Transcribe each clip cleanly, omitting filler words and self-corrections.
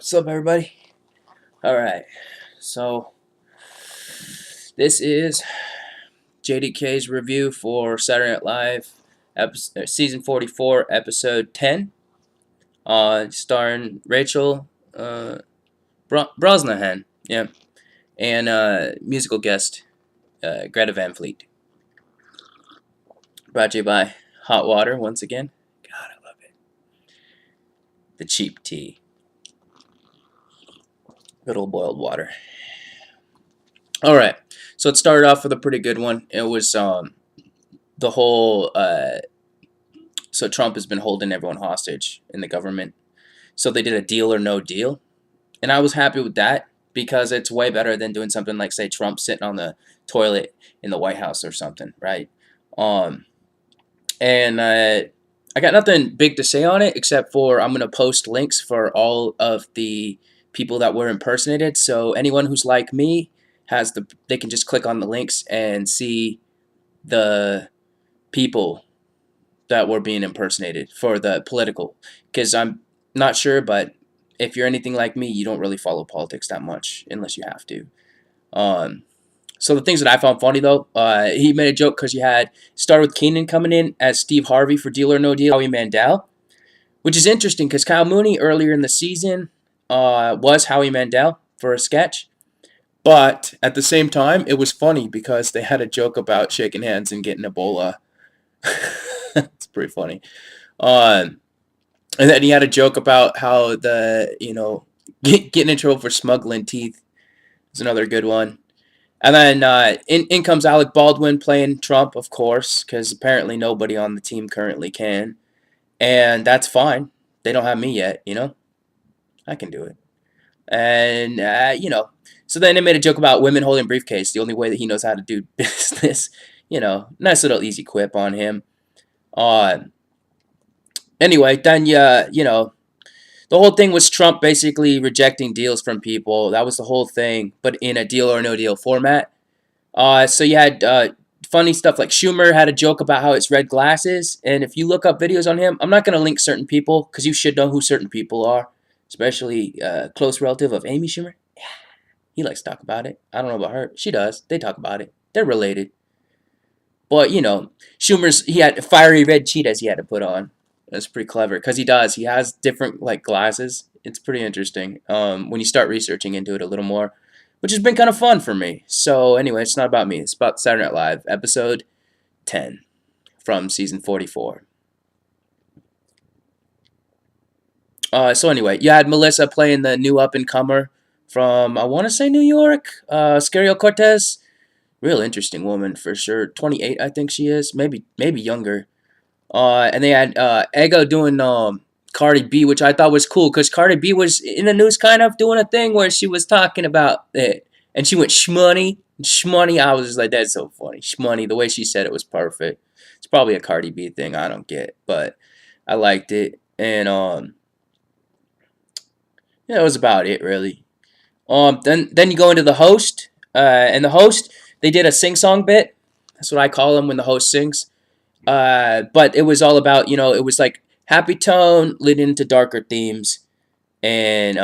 What's up, everybody? Alright, so this is JDK's review for Saturday Night Live Season 44, Episode 10, starring Rachel Brosnahan, yeah, and musical guest Greta Van Fleet. Brought to you by Hot Water, once again. God, I love it. The cheap tea. Good old boiled water. Alright, so it started off with a pretty good one. It was the whole so Trump has been holding everyone hostage in the government. So they did a deal or no deal. And I was happy with that because it's way better than doing something like, say, Trump sitting on the toilet in the White House or something, right? I got nothing big to say on it except for I'm going to post links for all of the people that were impersonated. So anyone who's like me they can just click on the links and see the people that were being impersonated for the political, because I'm not sure, but if you're anything like me, you don't really follow politics that much unless you have to. So the things that I found funny though, he made a joke because you had started with Keenan coming in as Steve Harvey for Deal or No Deal, Howie Mandel, which is interesting because Kyle Mooney earlier in the season was Howie Mandel for a sketch. But at the same time, it was funny because they had a joke about shaking hands and getting Ebola. It's pretty funny. And then he had a joke about how getting in trouble for smuggling teeth is another good one. And then in comes Alec Baldwin playing Trump, of course, because apparently nobody on the team currently can. And that's fine. They don't have me yet, I can do it. And, so then they made a joke about women holding briefcase, the only way that he knows how to do business. Nice little easy quip on him. Anyway, then, the whole thing was Trump basically rejecting deals from people. That was the whole thing, but in a deal or no deal format. So you had funny stuff like Schumer had a joke about how it's red glasses. And if you look up videos on him, I'm not going to link certain people because you should know who certain people are, especially a close relative of Amy Schumer. Yeah, he likes to talk about it. I don't know about her. She does. They talk about it. They're related. But, he had fiery red cheetahs he had to put on. That's pretty clever because he does. He has different glasses. It's pretty interesting when you start researching into it a little more, which has been kind of fun for me. So anyway, it's not about me. It's about Saturday Night Live, episode 10 from season 44. So anyway, you had Melissa playing the new up-and-comer from, I want to say New York, Scariel Cortez. Real interesting woman for sure. 28, I think she is. Maybe younger. And they had Ego doing Cardi B, which I thought was cool because Cardi B was in the news kind of doing a thing where she was talking about it. And she went shmoney. Shmoney, I was just like, that's so funny. Shmoney, the way she said it was perfect. It's probably a Cardi B thing I don't get, but I liked it. And that was about it, really. Then you go into the host. And the host, they did a sing-song bit. That's what I call them when the host sings. But it was all about, it was like happy tone leading into darker themes. And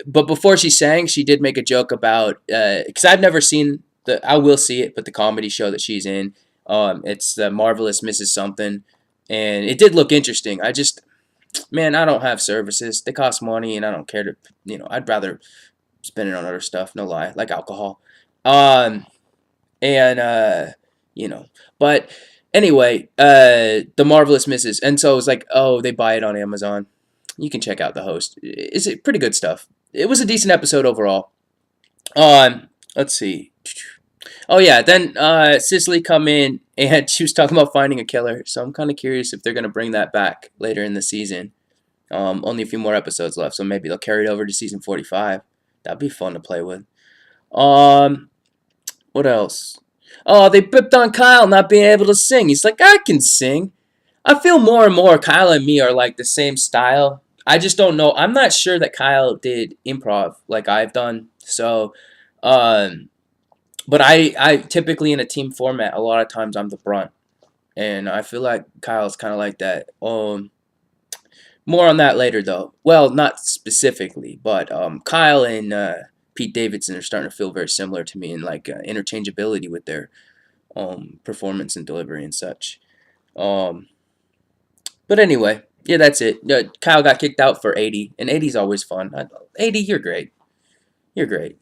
but before she sang, she did make a joke about, because I've never seen I will see it, but the comedy show that she's in, it's the Marvelous Mrs. Something, and it did look interesting. Man, I don't have services. They cost money, and I don't care to, I'd rather spend it on other stuff. No lie, like alcohol. But anyway, the Marvelous Mrs. And so it was like, oh, they buy it on Amazon. You can check out the host. It's pretty good stuff. It was a decent episode overall. Let's see. Oh yeah, then Cicely come in and she was talking about finding a killer. So I'm kind of curious if they're gonna bring that back later in the season. Only a few more episodes left, so maybe they'll carry it over to season 45. That'd be fun to play with. What else? Oh, they bipped on Kyle not being able to sing. He's like, I can sing. I feel more and more Kyle and me are like the same style. I just don't know. I'm not sure that Kyle did improv like I've done. So, but I typically in a team format, a lot of times I'm the brunt. And I feel like Kyle's kind of like that. More on that later, though. Well, not specifically, but Kyle and Pete Davidson are starting to feel very similar to me in like interchangeability with their performance and delivery and such. Um, but anyway, yeah, that's it. Kyle got kicked out for 80, and 80's always fun. 80, you're great. You're great.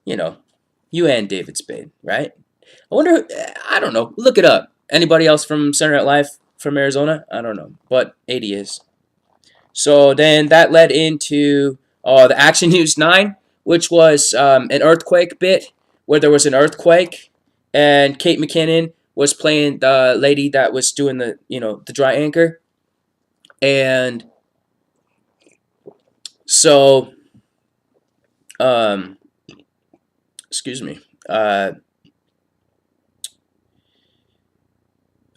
You know, you and David Spade, right? I wonder. I don't know. Look it up. Anybody else from Center at Life from Arizona? I don't know, but 80 is. So then that led into the Action News 9, which was an earthquake bit where there was an earthquake, and Kate McKinnon was playing the lady that was doing the dry anchor, and so um, excuse me.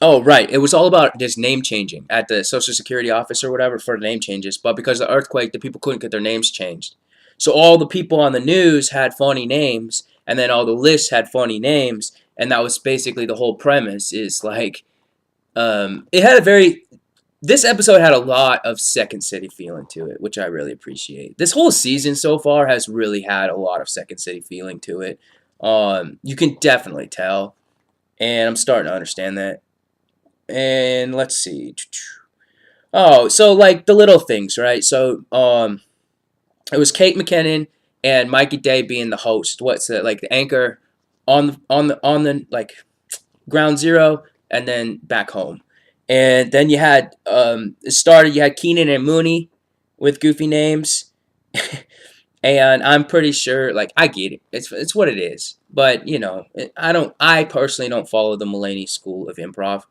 Oh, right. It was all about this name changing at the Social Security office or whatever for the name changes. But because of the earthquake, the people couldn't get their names changed. So all the people on the news had funny names, and then all the lists had funny names, and that was basically the whole premise. Is like, it had a very. This episode had a lot of Second City feeling to it, which I really appreciate. This whole season so far has really had a lot of Second City feeling to it. You can definitely tell, and I'm starting to understand that. And let's see. Oh, so like the little things, right? So it was Kate McKinnon and Mikey Day being the host. What's it like the anchor on the like ground zero and then back home. And then you had it started. You had Keenan and Mooney with goofy names, and I'm pretty sure like I get it. It's what it is. But you know, I personally don't follow the Mulaney school of improv.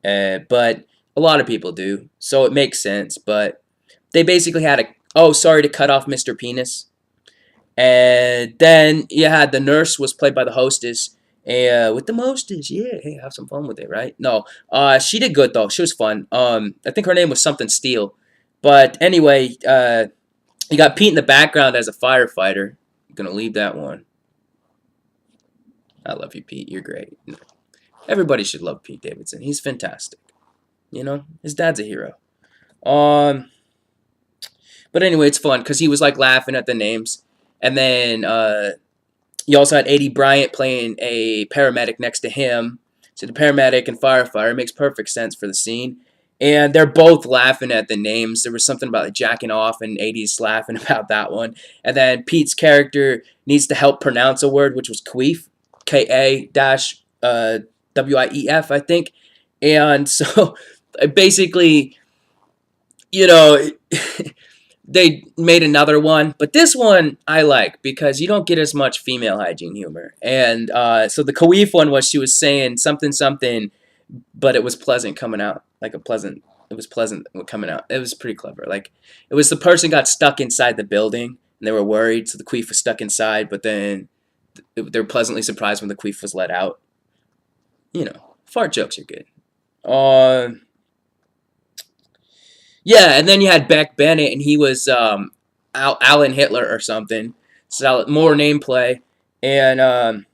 But a lot of people do, so it makes sense. But they basically had sorry to cut off Mr. Penis. And then you had the nurse was played by the hostess. With the mostest, yeah, hey, have some fun with it, right? No, she did good though. She was fun. I think her name was something Steele. But anyway, you got Pete in the background as a firefighter. I'm gonna leave that one. I love you, Pete. You're great. Everybody should love Pete Davidson. He's fantastic. You know, his dad's a hero. Um, but anyway, it's fun because he was like laughing at the names, and then you also had A.D. Bryant playing a paramedic next to him. So the paramedic and firefighter makes perfect sense for the scene. And they're both laughing at the names. There was something about like jacking off, and AD's laughing about that one. And then Pete's character needs to help pronounce a word, which was queef, Ka-Wief, I think. And so basically, you know, they made another one, but this one I like because you don't get as much female hygiene humor. And so the Kawif one was she was saying something, but it was pleasant coming out, like it was pleasant coming out. It was pretty clever. Like it was the person got stuck inside the building and they were worried, so the queef was stuck inside, but then they were pleasantly surprised when the queef was let out. You know, fart jokes are good. Yeah, and then you had Beck Bennett, and he was Alan Hitler or something. So more name play, and then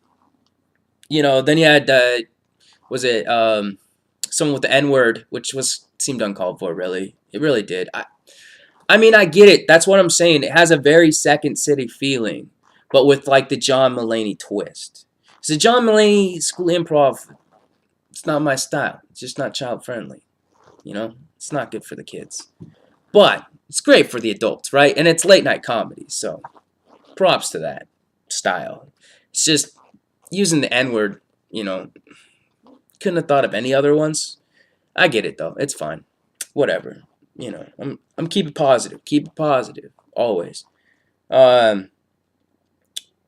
you had was it someone with the N word, which seemed uncalled for. Really, it really did. I mean, I get it. That's what I'm saying. It has a very Second City feeling, but with like the John Mulaney twist. So John Mulaney school improv, it's not my style. It's just not child friendly. You know, it's not good for the kids. But it's great for the adults, right? And it's late night comedy, so props to that style. It's just using the N word, couldn't have thought of any other ones. I get it though. It's fine. Whatever. I'm keep it positive. Keep it positive. Always. I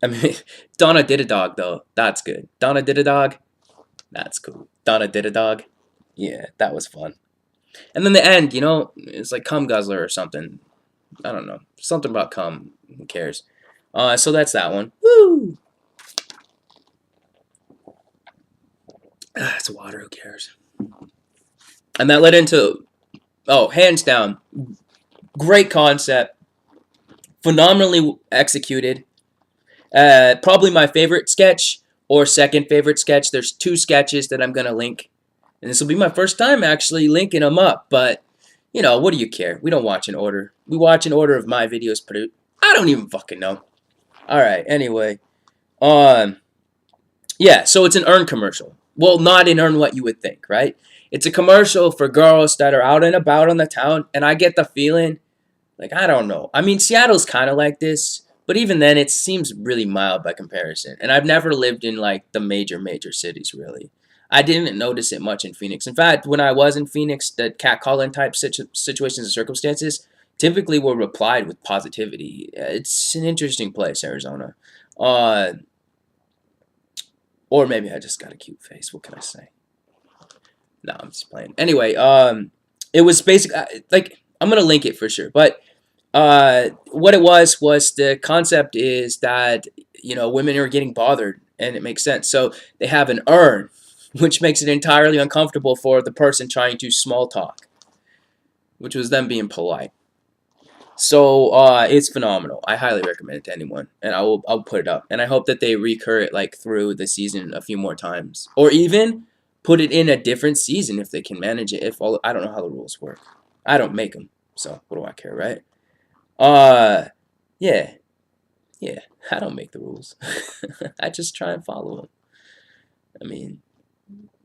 mean, Donna did a dog though. That's good. Donna did a dog. That's cool. Donna did a dog. Yeah, that was fun. And then the end, it's like cum guzzler or something. I don't know. Something about cum. Who cares? So that's that one. Woo! It's water. Who cares? And that led into, hands down, great concept. Phenomenally executed. Probably my favorite sketch or second favorite sketch. There's 2 sketches that I'm going to link. And this will be my first time actually linking them up. But, You know, what do you care? We don't watch in order. We watch in order of my videos produced. I don't even fucking know. All right. Anyway, um, yeah. So it's an Earn commercial. Well, not an Earn what you would think, right? It's a commercial for girls that are out and about on the town, and I get the feeling, like, I don't know. I mean, Seattle's kind of like this, but even then, it seems really mild by comparison. And I've never lived in like the major cities, really. I didn't notice it much in Phoenix. In fact, when I was in Phoenix, the catcalling type situations and circumstances typically were replied with positivity. It's an interesting place, Arizona. Uh, or maybe I just got a cute face. What can I say? No, I'm just playing. Anyway, it was basic. Like, I'm gonna link it for sure, but what it was the concept is that, you know, women are getting bothered, and it makes sense. So they have an urn, which makes it entirely uncomfortable for the person trying to small talk, which was them being polite. So it's phenomenal. I highly recommend it to anyone, and I'll put it up. And I hope that they recur it like through the season a few more times, or even put it in a different season if they can manage it. If all I don't know how the rules work. I don't make them, so what do I care, right? Uh, yeah, yeah. I don't make the rules. I just try and follow them. I mean,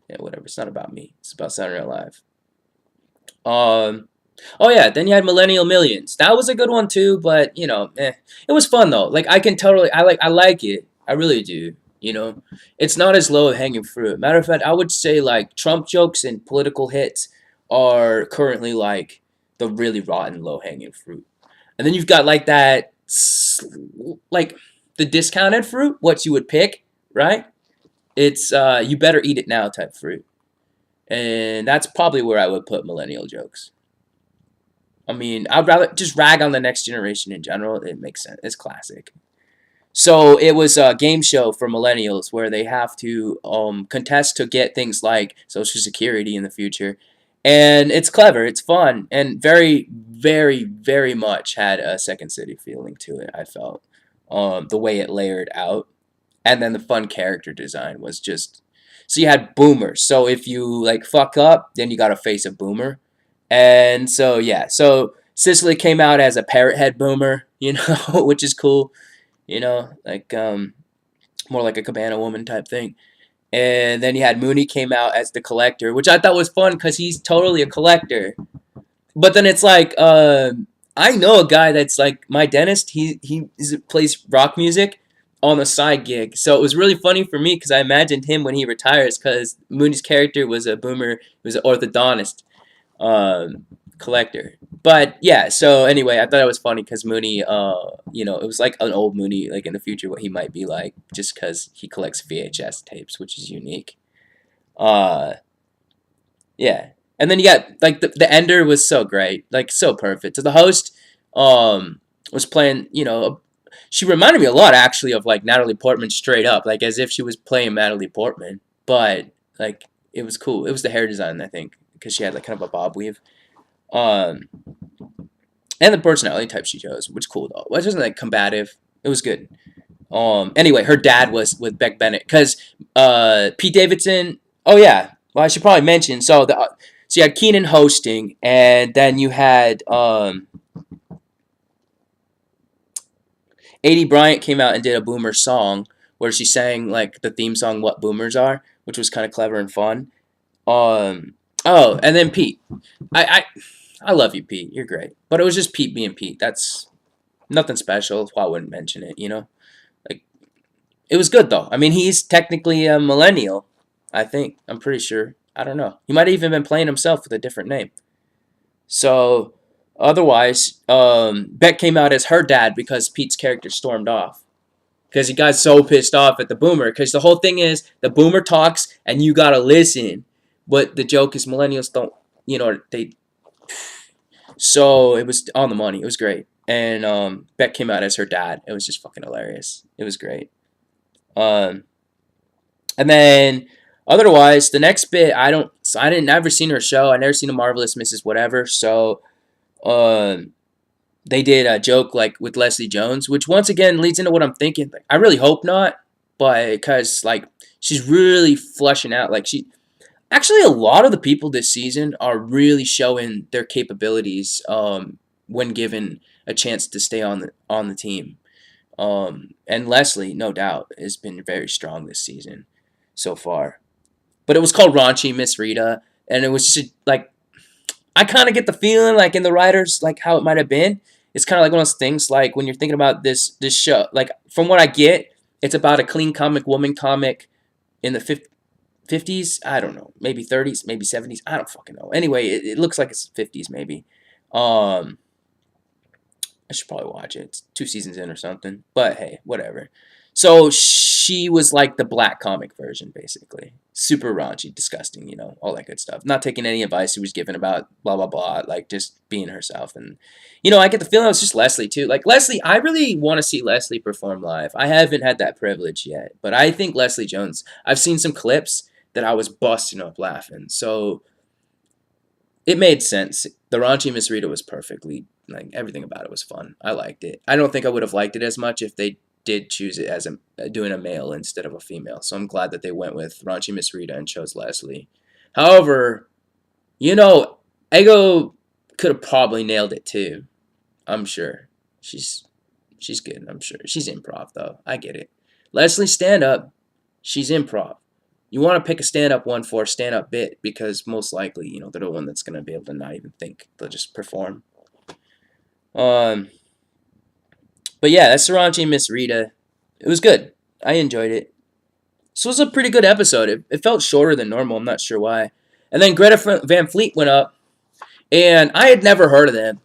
yeah, whatever. It's not about me. It's about Saturday Night Live. Um, oh yeah. Then you had Millennial Millions. That was a good one too, but you know, it was fun though. Like I can totally, I like it. I really do. You know, it's not as low hanging fruit. Matter of fact, I would say like Trump jokes and political hits are currently like the really rotten low hanging fruit. And then you've got like that, like the discounted fruit, what you would pick, right? It's you better eat it now type fruit. And that's probably where I would put millennial jokes. I mean, I'd rather just rag on the next generation in general. It makes sense. It's classic. So it was a game show for millennials where they have to contest to get things like Social Security in the future. And it's clever, it's fun, and very, very, very much had a Second City feeling to it, I felt. The way it layered out. And then the fun character design was just. So you had boomers. So if you like fuck up, then you gotta face a boomer. And so yeah, so Cicely came out as a parrot head boomer, you know, which is cool, you know, like more like a cabana woman type thing. And then you had Mooney came out as the collector, which I thought was fun because he's totally a collector. But then it's like, I know a guy that's like my dentist. He plays rock music on the side gig, so it was really funny for me because I imagined him when he retires because Mooney's character was a boomer, he was an orthodontist collector. But yeah, so anyway, I thought it was funny because Mooney, you know, it was like an old Mooney, like in the future, what he might be like, just because he collects VHS tapes, which is unique. Uh, yeah, and then you got like the ender was so great, like so perfect. So the host, was playing, you know, she reminded me a lot actually of like Natalie Portman straight up, like as if she was playing Natalie Portman, but like it was cool. It was the hair design, I think, because she had like kind of a bob weave. Um, and the personality type she chose, which cool though. It wasn't like combative. It was good. Anyway, her dad was with Beck Bennett because Pete Davidson. Oh yeah, well I should probably mention. So you had Keenan hosting, and then you had A.D. Bryant came out and did a Boomer song where she sang like the theme song "What Boomers Are," which was kind of clever and fun. Um, oh, and then Pete. I love you, Pete. You're great. But it was just Pete being Pete. That's nothing special. That's why I wouldn't mention it, you know? Like, it was good, though. I mean, he's technically a millennial, I think. I'm pretty sure. I don't know. He might have even been playing himself with a different name. So, otherwise, Beck came out as her dad because Pete's character stormed off. Because he got so pissed off at the boomer. Because the whole thing is, the boomer talks and you gotta listen. But the joke is millennials don't, you know, they. So it was on the money. It was great. And Beck came out as her dad. It was just fucking hilarious. It was great. Um, and then otherwise, the next bit, I didn't never seen her show. I never seen a Marvelous Mrs. Whatever. So um, they did a joke like with Leslie Jones, which once again leads into what I'm thinking. Like, I really hope not, but because like she's really flushing out. Like Actually, a lot of the people this season are really showing their capabilities when given a chance to stay on the team. And Leslie, no doubt, has been very strong this season so far. But it was called Raunchy Miss Rita, and it was just like I kind of get the feeling like in the writers like how it might have been. It's kind of like one of those things like when you're thinking about this show. Like from what I get, it's about a clean comic woman comic in the 50s. I don't know, maybe 30s, maybe 70s. I don't fucking know. Anyway, it looks like it's 50s maybe. Um, I should probably watch it. It's 2 seasons in or something. But hey, whatever. So she was like the black comic version, basically. Super raunchy, disgusting, all that good stuff. Not taking any advice she was given about blah, blah, blah. Like, just being herself. And, I get the feeling it was just Leslie, too. Like, Leslie, I really want to see Leslie perform live. I haven't had that privilege yet. But I think Leslie Jones, I've seen some clips that I was busting up laughing. So it made sense. The raunchy Miss Rita was perfectly, like, everything about it was fun. I liked it. I don't think I would have liked it as much if they did choose it as doing a male instead of a female. So I'm glad that they went with raunchy Miss Rita and chose Leslie. However, Ego could have probably nailed it too. I'm sure. She's good, I'm sure. She's improv though. I get it. Leslie, stand up. She's improv. You want to pick a stand-up one for a stand-up bit because most likely, they're the one that's going to be able to not even think. They'll just perform. But yeah, that's Raunchy Miss Rita. It was good. I enjoyed it. This was a pretty good episode. It felt shorter than normal. I'm not sure why. And then Greta Van Fleet went up, and I had never heard of them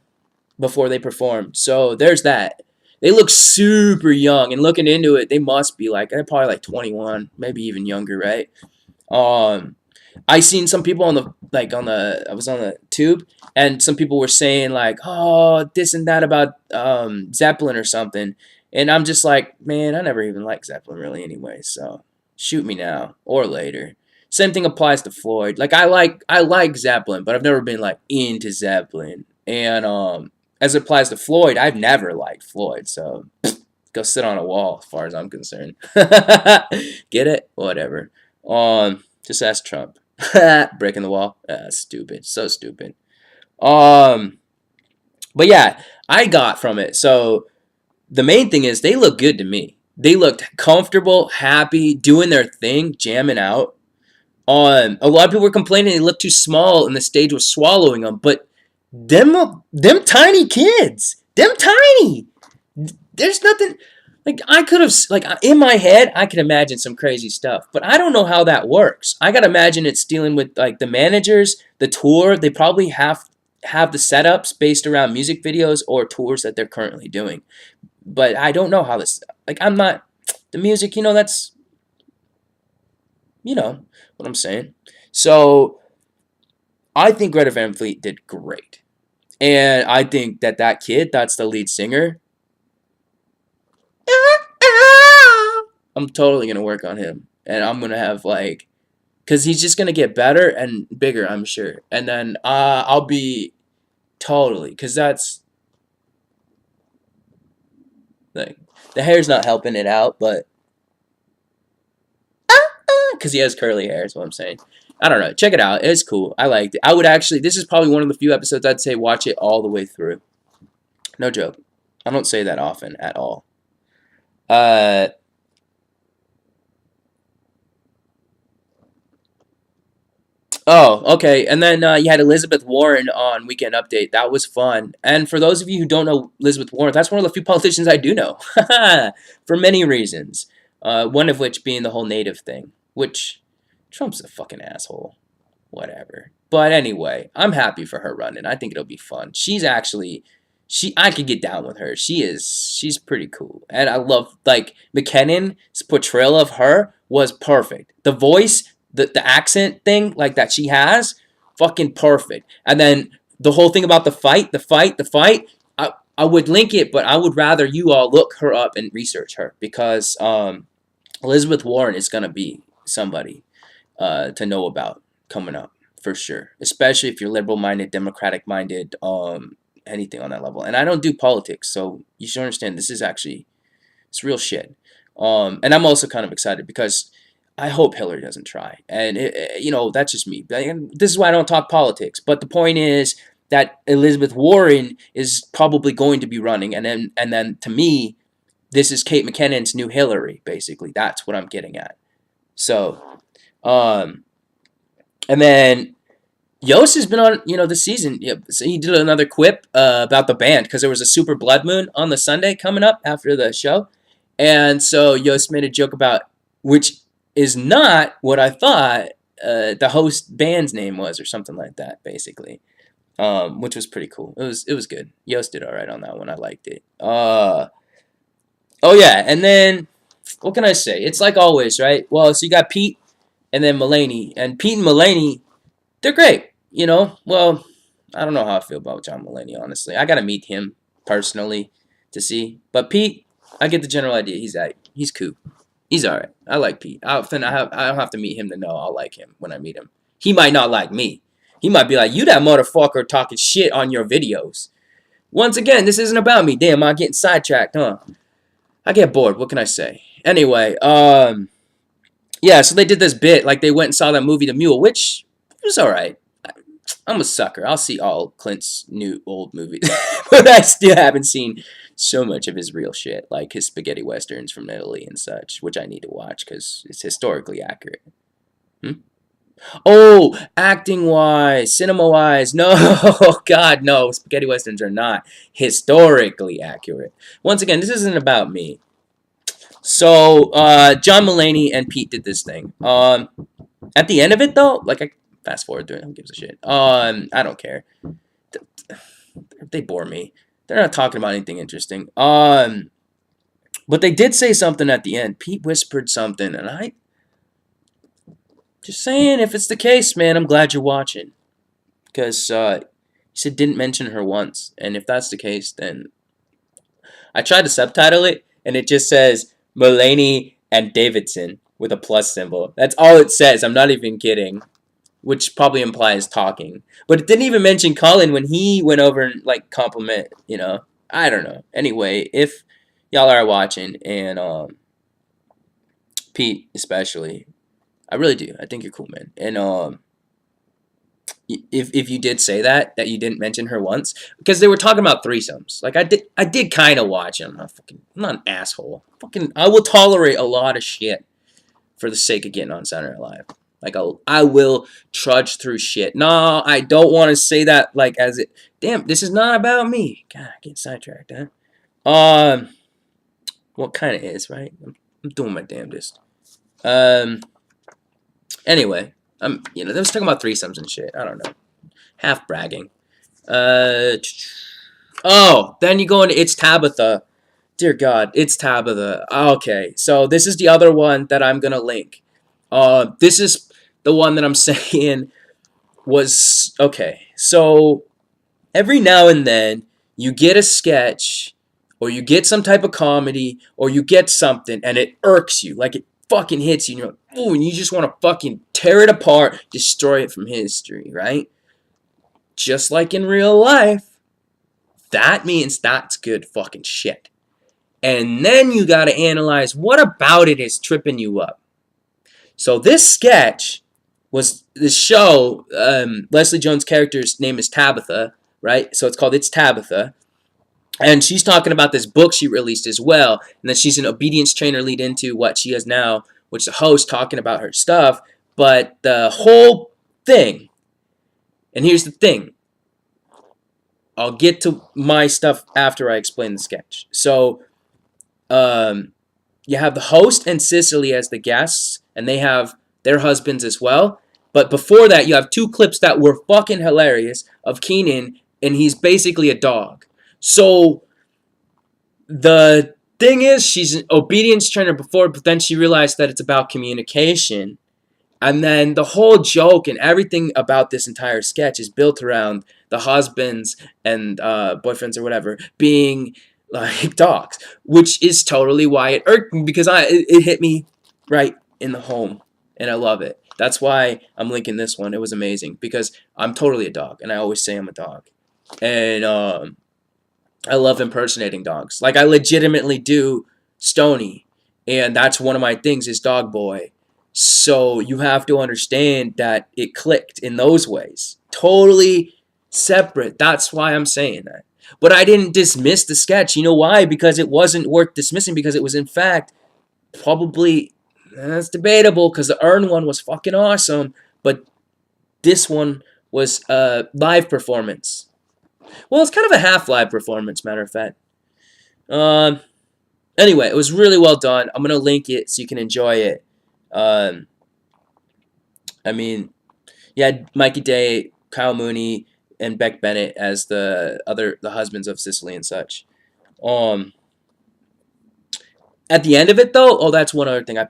before they performed. So there's that. They look super young, and looking into it, they must be they're probably like 21, maybe even younger, right? I seen some people I was on the tube, and some people were saying like, oh, this and that about Zeppelin or something, and I'm just like, man, I never even liked Zeppelin really anyway, so shoot me now or later. Same thing applies to Floyd. Like I like Zeppelin, but I've never been like into Zeppelin, and as it applies to Floyd, I've never liked Floyd, so go sit on a wall as far as I'm concerned. Get it? Whatever. Just ask Trump. Breaking the wall. Stupid. So stupid. But yeah, I got from it. So the main thing is they look good to me. They looked comfortable, happy, doing their thing, jamming out. A lot of people were complaining they looked too small and the stage was swallowing them, but them tiny kids, them tiny. There's nothing. Like I could have, like in my head, I can imagine some crazy stuff, but I don't know how that works. I gotta imagine it's dealing with like the managers, the tour. They probably have the setups based around music videos or tours that they're currently doing. But I don't know how this. Like I'm not the music. That's what I'm saying. So I think Greta Van Fleet did great, and I think that kid, that's the lead singer. I'm totally gonna work on him, and I'm gonna have cause he's just gonna get better and bigger, I'm sure. And then I'll be totally, cause that's like the hair's not helping it out, but cause he has curly hair, is what I'm saying. I don't know. Check it out. It's cool. I liked it. I would actually. This is probably one of the few episodes I'd say watch it all the way through. No joke. I don't say that often at all. Oh, okay. And then you had Elizabeth Warren on Weekend Update. That was fun. And for those of you who don't know Elizabeth Warren, that's one of the few politicians I do know. For many reasons. One of which being the whole native thing. Which, Trump's a fucking asshole. Whatever. But anyway, I'm happy for her running. I think it'll be fun. She's actually... I could get down with her. She's pretty cool. And I love, McKinnon's portrayal of her was perfect. The voice... The accent thing that she has, fucking perfect. And then the whole thing about the fight, I would link it, but I would rather you all look her up and research her because Elizabeth Warren is gonna be somebody to know about coming up for sure. Especially if you're liberal-minded, democratic-minded, anything on that level. And I don't do politics, so you should understand this is actually it's real shit. And I'm also kind of excited because I hope Hillary doesn't try. And, that's just me. And this is why I don't talk politics. But the point is that Elizabeth Warren is probably going to be running. And then to me, this is Kate McKinnon's new Hillary, basically. That's what I'm getting at. So, um, and then Yost has been on, this season. Yeah, so he did another quip about the band because there was a super blood moon on the Sunday coming up after the show. And so Yost made a joke about, which is not what I thought the host band's name was or something like that, basically, which was pretty cool. It was good. Yost did all right on that one. I liked it. Oh, yeah, and then, what can I say? It's like always, right? Well, so you got Pete and then Mulaney. And Pete and Mulaney, they're great, Well, I don't know how I feel about John Mulaney, honestly. I got to meet him personally to see. But Pete, I get the general idea. He's cool. He's all right. I like Pete. I don't have to meet him to know I'll like him when I meet him. He might not like me. He might be like, you that motherfucker talking shit on your videos. Once again, this isn't about me. Damn, I'm getting sidetracked, huh? I get bored. What can I say? Anyway, yeah, so they did this bit. Like, they went and saw that movie, The Mule, which was all right. I'm a sucker. I'll see all Clint's new old movies. But I still haven't seen so much of his real shit, like his spaghetti westerns from Italy and such, which I need to watch because it's historically accurate. Oh, acting-wise, cinema-wise, no, God, no. Spaghetti westerns are not historically accurate. Once again, this isn't about me. So, John Mulaney and Pete did this thing. At the end of it, though, like, I fast forward through it, who gives a shit? I don't care. They bore me. They're not talking about anything interesting. But they did say something at the end. Pete whispered something, and I... Just saying, if it's the case, man, I'm glad you're watching. Because he said didn't mention her once. And if that's the case, then... I tried to subtitle it, and it just says Mulaney and Davidson with a plus symbol. That's all it says. I'm not even kidding. Which probably implies talking. But it didn't even mention Colin when he went over and, like, compliment, I don't know. Anyway, if y'all are watching, and Pete especially... I really do. I think you're cool, man. And if you did say that you didn't mention her once, because they were talking about threesomes. Like, I did kind of watch it. I'm not an asshole. I will tolerate a lot of shit for the sake of getting on Saturday Night Live. Like, I will trudge through shit. No, I don't want to say that like as it. Damn, this is not about me. God, I get sidetracked, huh? What kind of is, right? I'm doing my damnedest. Anyway, they was talking about threesomes and shit. I don't know. Half bragging. Oh, then you go into It's Tabitha. Dear God, It's Tabitha. Okay, so this is the other one that I'm gonna link. This is the one that I'm saying was okay. So every now and then you get a sketch, or you get some type of comedy, or you get something, and it irks you. Like, it fucking hits you, and you're like, ooh, and you just want to fucking tear it apart, destroy it from history, right? Just like in real life, that means that's good fucking shit. And then you gotta analyze what about it is tripping you up. So this sketch was the show, Leslie Jones' character's name is Tabitha, right? So it's called It's Tabitha. And she's talking about this book she released as well, and that she's an obedience trainer lead into what she has now, which the host talking about her stuff. But the whole thing, and here's the thing, I'll get to my stuff after I explain the sketch. So, you have the host and Cicely as the guests, and they have their husbands as well. But before that, you have two clips that were fucking hilarious of Keenan, and he's basically a dog. So, the thing is, she's an obedience trainer before, but then she realized that it's about communication. And then the whole joke and everything about this entire sketch is built around the husbands and boyfriends or whatever being like dogs, which is totally why it irked me, because it hit me right in the home, and I love it. That's why I'm linking this one. It was amazing, because I'm totally a dog, and I always say I'm a dog. And I love impersonating dogs. Like, I legitimately do Stoney, and that's one of my things is Dog Boy. So you have to understand that it clicked in those ways. Totally separate. That's why I'm saying that. But I didn't dismiss the sketch. You know why? Because it wasn't worth dismissing, because it was, in fact, probably, that's debatable, because the Earn one was fucking awesome, but this one was a live performance. Well, it's kind of a half live performance, matter of fact. Anyway, it was really well done. I'm gonna link it so you can enjoy it. Um, I mean, yeah, Mikey Day, Kyle Mooney, and Beck Bennett as the husbands of Cicely and such. Um, at the end of it though, oh, that's one other thing I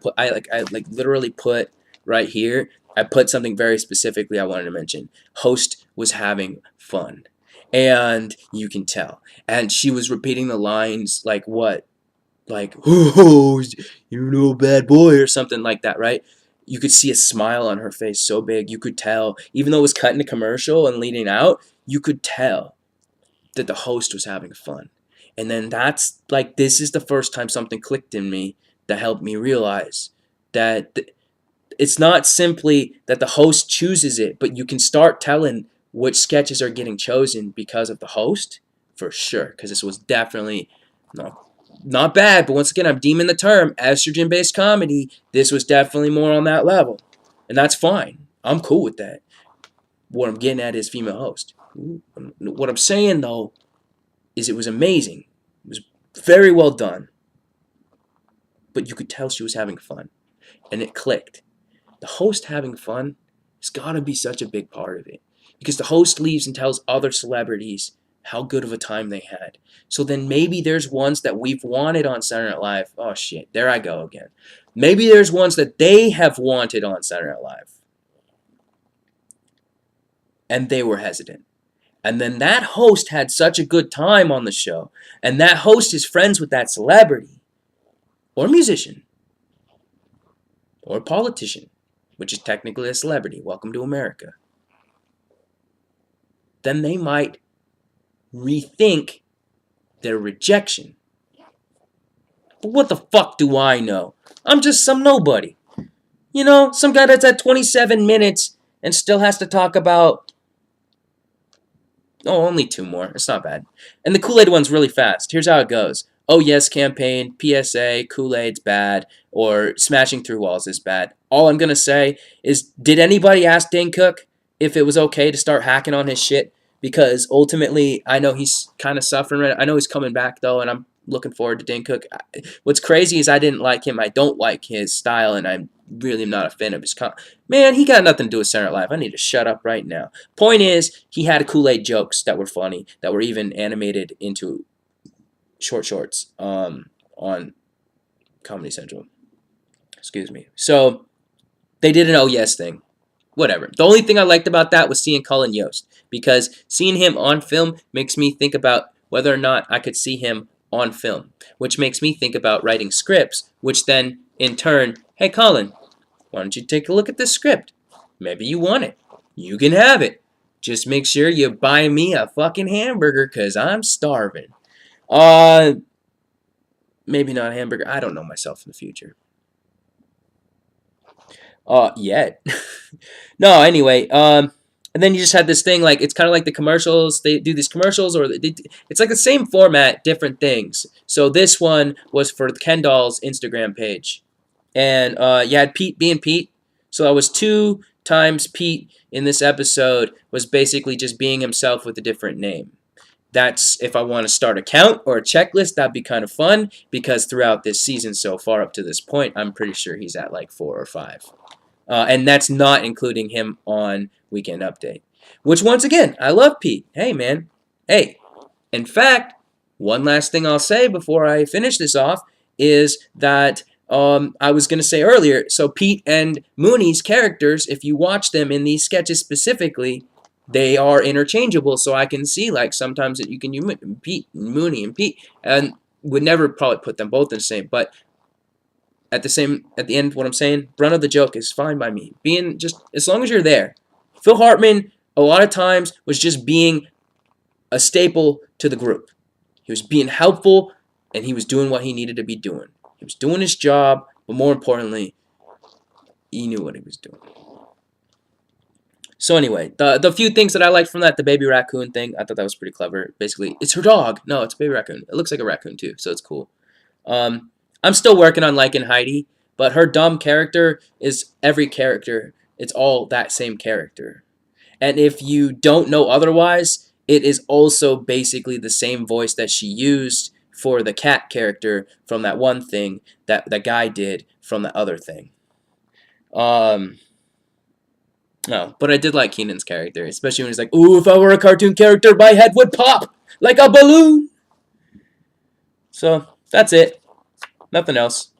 literally put right here. I put something very specifically I wanted to mention. Host was having fun, and you can tell. And she was repeating the lines like what, like, "Oh, you're no bad boy," or something like that, right? You could see a smile on her face so big. You could tell, even though it was cut in a commercial and leading out, you could tell that the host was having fun. And then that's like, this is the first time something clicked in me that helped me realize that it's not simply that the host chooses it, but you can start telling which sketches are getting chosen because of the host, for sure. Because this was definitely not bad, but once again, I'm deeming the term estrogen-based comedy. This was definitely more on that level, and that's fine. I'm cool with that. What I'm getting at is female host. What I'm saying, though, is it was amazing. It was very well done. But you could tell she was having fun. And it clicked. The host having fun has got to be such a big part of it. Because the host leaves and tells other celebrities how good of a time they had. So then maybe there's ones that we've wanted on Saturday Night Live. Oh, shit. There I go again. Maybe there's ones that they have wanted on Saturday Night Live. And they were hesitant. And then that host had such a good time on the show, and that host is friends with that celebrity, or musician, or politician, which is technically a celebrity, welcome to America, then they might rethink their rejection. But what the fuck do I know? I'm just some nobody. You know, some guy that's at 27 minutes and still has to talk about, oh, only 2 more. It's not bad. And the Kool-Aid one's really fast. Here's how it goes. Oh, yes, campaign, PSA, Kool-Aid's bad, or smashing through walls is bad. All I'm going to say is, did anybody ask Dane Cook if it was okay to start hacking on his shit? Because ultimately, I know he's kind of suffering right now. I know he's coming back, though, and I'm looking forward to Dane Cook. What's crazy is I didn't like him. I don't like his style, and I'm really not a fan of his Man, he got nothing to do with Saturday Night Live. I need to shut up right now. Point is, he had Kool-Aid jokes that were funny, that were even animated into shorts on Comedy Central. Excuse me. So they did an oh yes thing. Whatever. The only thing I liked about that was seeing Colin Yost, because seeing him on film makes me think about whether or not I could see him on film, which makes me think about writing scripts, which then, in turn, hey Colin, why don't you take a look at this script? Maybe you want it. You can have it. Just make sure you buy me a fucking hamburger, because I'm starving. Maybe not a hamburger. I don't know myself in the future. Yet. No, anyway, and then you just had this thing, like, it's kind of like the commercials. They do these commercials, or it's like the same format, different things. So this one was for Ken Doll's Instagram page. And you had Pete being Pete. So that was 2 times Pete in this episode was basically just being himself with a different name. That's, if I want to start a count or a checklist, that'd be kind of fun, because throughout this season so far up to this point, I'm pretty sure he's at like 4 or 5. And that's not including him on Weekend Update. Which, once again, I love Pete. Hey, man. Hey. In fact, one last thing I'll say before I finish this off is that I was going to say earlier, so Pete and Mooney's characters, if you watch them in these sketches specifically, they are interchangeable. So I can see, like, sometimes that you can use Pete, Mooney, and Pete, and would never probably put them both in the same, but at the end, what I'm saying, brunt of the joke is fine by me. Being just, as long as you're there. Phil Hartman, a lot of times, was just being a staple to the group. He was being helpful, and he was doing what he needed to be doing. He was doing his job, but more importantly, he knew what he was doing. So anyway, the few things that I liked from that, the baby raccoon thing, I thought that was pretty clever. Basically, it's her dog. No, it's a baby raccoon. It looks like a raccoon too, so it's cool. I'm still working on liking Heidi, but her dumb character is every character. It's all that same character. And if you don't know otherwise, it is also basically the same voice that she used for the cat character from that one thing that the guy did from the other thing. No, but I did like Keenan's character, especially when he's like, "Ooh, if I were a cartoon character, my head would pop like a balloon." So that's it. Nothing else.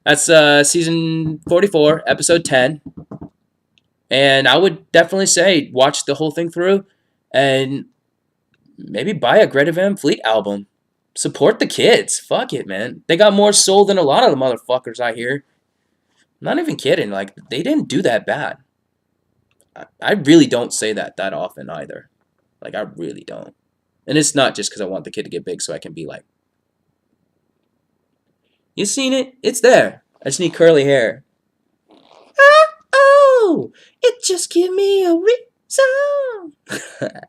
That's season 44, episode 10. And I would definitely say watch the whole thing through and maybe buy a Greta Van Fleet album. Support the kids. Fuck it, man. They got more soul than a lot of the motherfuckers I hear. I'm not even kidding. Like, they didn't do that bad. I really don't say that often either. Like, I really don't. And it's not just because I want the kid to get big so I can be like, you seen it? It's there. I just need curly hair. Oh, it just give me a reason.